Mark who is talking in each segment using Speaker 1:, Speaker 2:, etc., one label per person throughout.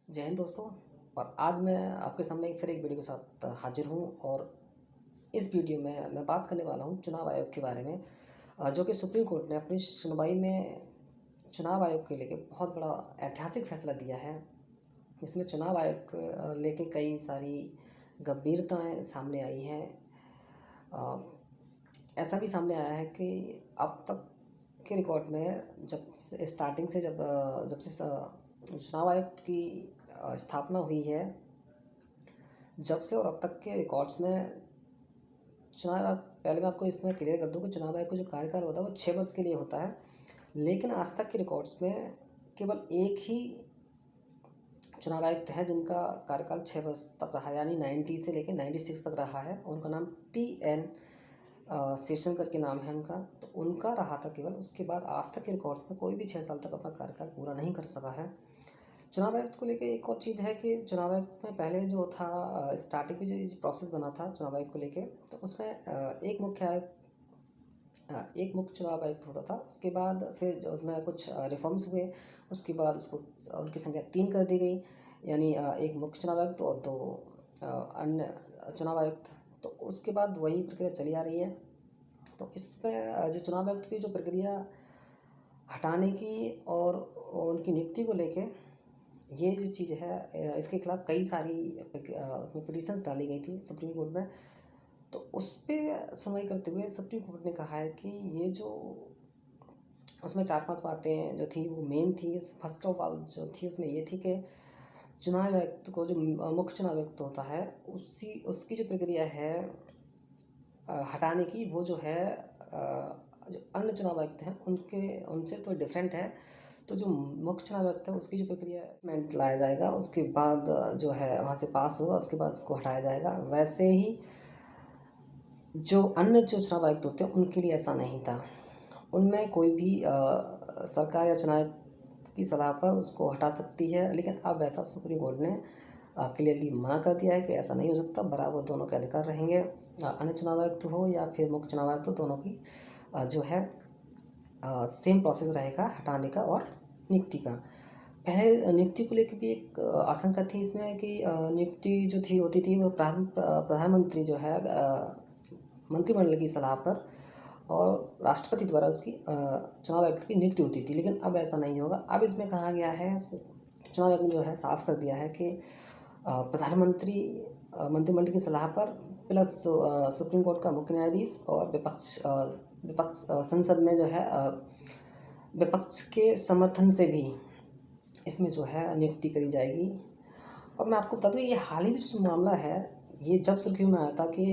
Speaker 1: जय हिंद दोस्तों। और आज मैं आपके सामने फिर एक वीडियो के साथ हाजिर हूँ। और इस वीडियो में मैं बात करने वाला हूँ चुनाव आयोग के बारे में, जो कि सुप्रीम कोर्ट ने अपनी सुनवाई में चुनाव आयोग के लेके बहुत बड़ा ऐतिहासिक फैसला दिया है। इसमें चुनाव आयोग को लेके कई सारी गंभीरताएं सामने आई हैं। अ, ऐसा भी सामने आया है कि अब तक के रिकॉर्ड में जब से चुनाव आयोग की स्थापना हुई है, जब से और अब तक के रिकॉर्ड्स में चुनाव आयोग, पहले मैं आपको इसमें क्लियर कर दूं कि चुनाव आयोग का जो कार्यकाल होता है वो 6 वर्ष के लिए होता है। लेकिन आज तक के रिकॉर्ड्स में केवल एक ही चुनाव आयुक्त है जिनका कार्यकाल 6 वर्ष तक रहा, यानी 90 से लेकर 96 तक रहा है। उनका नाम TN सेशन करके नाम है उनका। तो उनका रहा था केवल, उसके बाद आज तक के रिकॉर्ड्स में कोई भी 6 साल तक अपना कार्यकाल पूरा नहीं कर सका है। चुनाव आयुक्त को लेके एक और चीज़ है कि चुनाव आयुक्त में पहले जो था, स्टार्टिंग में जो प्रोसेस बना था चुनाव आयुक्त को लेके, तो उसमें एक मुख्य चुनाव आयुक्त होता था। उसके बाद फिर जो उसमें कुछ रिफॉर्म्स हुए, उसके बाद उसको उनकी संख्या 3 कर दी गई, यानी एक मुख्य चुनाव आयुक्त और 2 अन्य चुनाव आयुक्त। तो उसके बाद वही प्रक्रिया चली आ रही है। तो इसमें जो चुनाव आयुक्त की जो प्रक्रिया हटाने की और उनकी नियुक्ति को लेके, ये जो चीज़ है, इसके खिलाफ कई सारी उसमें पिटीशंस डाली गई थी सुप्रीम कोर्ट में। तो उस पर सुनवाई करते हुए सुप्रीम कोर्ट ने कहा है कि ये जो उसमें 4-5 बातें जो थी वो मेन थी। फर्स्ट ऑफ ऑल जो थी उसमें ये थी कि चुनाव आयुक्त को, जो मुख्य चुनाव आयुक्त होता है, उसकी जो प्रक्रिया है हटाने की, वो जो है जो अन्य चुनाव आयुक्त हैं उनसे तो डिफरेंट है। तो जो मुख्य चुनाव आयुक्त है उसकी जो प्रक्रिया में लाया जाएगा, उसके बाद जो है वहाँ से पास होगा, उसके बाद उसको हटाया जाएगा। वैसे ही जो अन्य जो चुनाव आयुक्त होते हैं उनके लिए ऐसा नहीं था। उनमें कोई भी सरकार या चुनाव की सलाह पर उसको हटा सकती है। लेकिन अब ऐसा सुप्रीम कोर्ट ने क्लियरली मना कर दिया है कि ऐसा नहीं हो सकता। बराबर दोनों के अधिकार रहेंगे, अन्य चुनाव आयुक्त हो या फिर मुख्य चुनाव आयुक्त हो, दोनों की जो है सेम प्रोसेस रहेगा हटाने का और नियुक्ति का। पहले नियुक्ति को लेकर भी एक आशंका थी इसमें कि नियुक्ति जो थी होती थी वो प्रधानमंत्री जो है मंत्रिमंडल की सलाह पर और राष्ट्रपति द्वारा उसकी चुनाव आयुक्त की नियुक्ति होती थी। लेकिन अब ऐसा नहीं होगा। अब इसमें कहा गया है, चुनाव आयोग ने जो है साफ कर दिया है कि प्रधानमंत्री मंत्रिमंडल की सलाह पर प्लस सुप्रीम कोर्ट का मुख्य न्यायाधीश और विपक्ष संसद में जो है विपक्ष के समर्थन से भी इसमें जो है नियुक्ति करी जाएगी। और मैं आपको बता दूँ, ये हाल ही में जो मामला है, ये जब सुर्खियों में आया था कि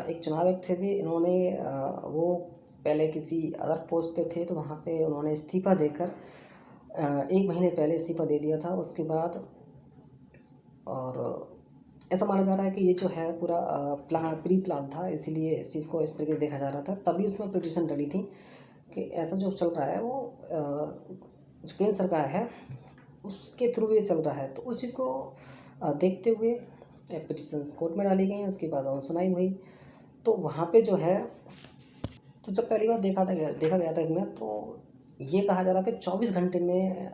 Speaker 1: एक चुनाव आयुक्त थे, इन्होंने वो पहले किसी अदर पोस्ट पे थे, तो वहाँ पे उन्होंने इस्तीफ़ा देकर 1 महीने पहले इस्तीफ़ा दे दिया था। उसके बाद और ऐसा माना जा रहा है कि ये जो है पूरा प्री प्लान था, इसीलिए इस चीज़ को इस तरीके से देखा जा रहा था। तभी उसमें पिटीशन डली थी कि ऐसा जो चल रहा है वो जो केंद्र सरकार है उसके थ्रू ये चल रहा है। तो उस चीज़ को देखते हुए पिटीशंस कोर्ट में डाली गई। उसके बाद सुनाई हुई। तो वहाँ पे जो है, तो जब पहली बार देखा गया था इसमें, तो ये कहा जा रहा था कि 24 घंटे में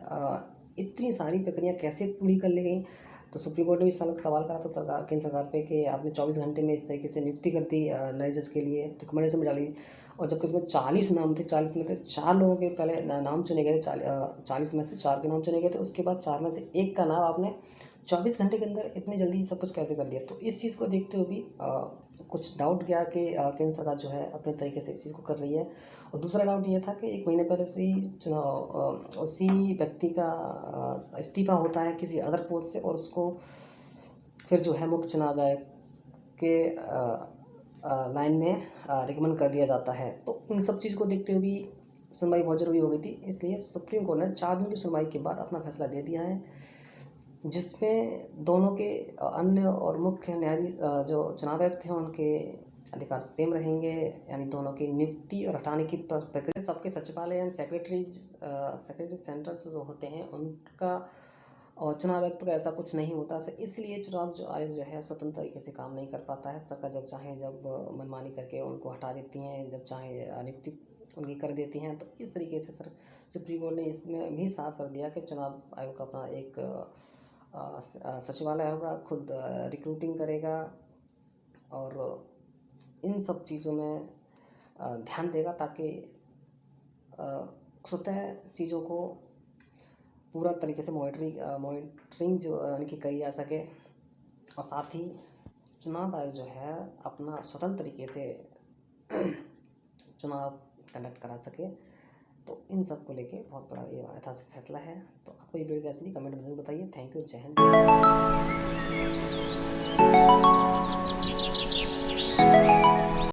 Speaker 1: इतनी सारी प्रक्रिया कैसे पूरी कर ली गई। तो सुप्रीम कोर्ट ने भी सवाल करा था केंद्र सरकार पे कि आपने 24 घंटे में इस तरीके से नियुक्ति कर दी, नए जज के लिए रिकमेंडेशन भी डाली। और जबकि उसमें 40 नाम थे, 40 में से 4 लोगों के पहले नाम चुने गए थे। 40 में से 4 के नाम चुने गए थे। उसके बाद 4 में से 1 का नाम आपने 24 घंटे के अंदर इतनी जल्दी सब कुछ कैसे कर दिया। तो इस चीज़ को देखते हुए भी कुछ डाउट गया कि केंद्र सरकार जो है अपने तरीके से इस चीज़ को कर रही है। और दूसरा डाउट ये था कि 1 महीने पहले से ही चुनाव उसी व्यक्ति का इस्तीफा होता है किसी अदर पोस्ट से, और उसको फिर जो है मुख्य चुनाव आयोग के लाइन में रिकमेंड कर दिया जाता है। तो इन सब चीज़ को देखते हुए भी सुनवाई बहुत ज़रूरी हो गई थी। इसलिए सुप्रीम कोर्ट ने 4 दिन की सुनवाई के बाद अपना फैसला दे दिया है, जिसमें दोनों के अन्य और मुख्य न्यायाधीश जो चुनाव आयुक्त हैं उनके अधिकार सेम रहेंगे। यानी दोनों की नियुक्ति और हटाने की प्रक्रिया सबके सचिवालय यानी सेक्रेटरी सेंट्रल जो होते हैं उनका, और चुनाव आयुक्त का ऐसा कुछ नहीं होता। इसलिए चुनाव जो आयोग जो है स्वतंत्र तरीके से काम नहीं कर पाता है। सरकार जब चाहे जब मनमानी करके उनको हटा देती हैं, जब चाहे नियुक्ति उनकी कर देती हैं। तो इस तरीके से सर सुप्रीम कोर्ट ने इसमें भी साफ कर दिया कि चुनाव आयोग अपना एक सचिवालय होगा, खुद रिक्रूटिंग करेगा और इन सब चीज़ों में ध्यान देगा ताकि स्वतः चीज़ों को पूरा तरीके से मॉनिटरिंग जो यानी कि करी जा सके। और साथ ही चुनाव आयोग जो है अपना स्वतंत्र तरीके से चुनाव कंडक्ट करा सके। तो इन सब को लेके बहुत बड़ा ये ऐतिहासिक फैसला है। तो आपको ये वीडियो कैसी लगी कमेंट में जरूर बताइए। Thank you. जय हिंद।